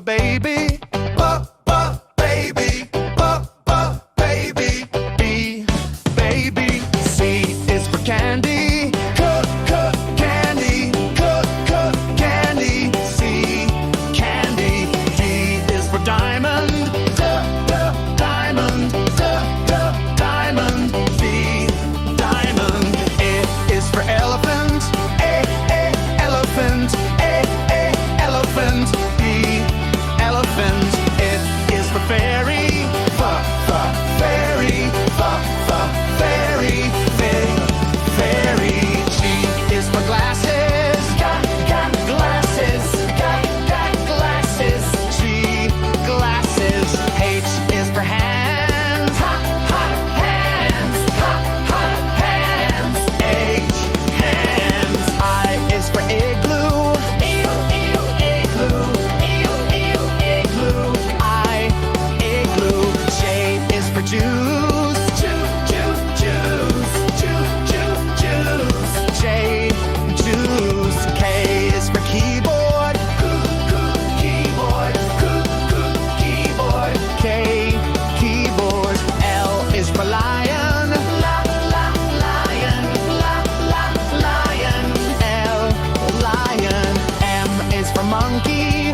baby. Baby. Baby. B, baby. C is for candy. Candy. Candy. C, candy. D is for diamond. Diamond. Diamond. D, diamond. E is for elephant. Elephant. Elephant. E, elephant. F is for fairy. Fairy. Fairy. Fairy. G is for glasses. Glasses. Glasses. G, glasses. H is for hands. Hands. Hands. H, hands. I is for igloo. Igloo. I, igloo. J is for juice. Juice. J, juice. K is for keyboard. Keyboard. K, keyboard. L is for lion. Lion. L, lion. M is for monkey.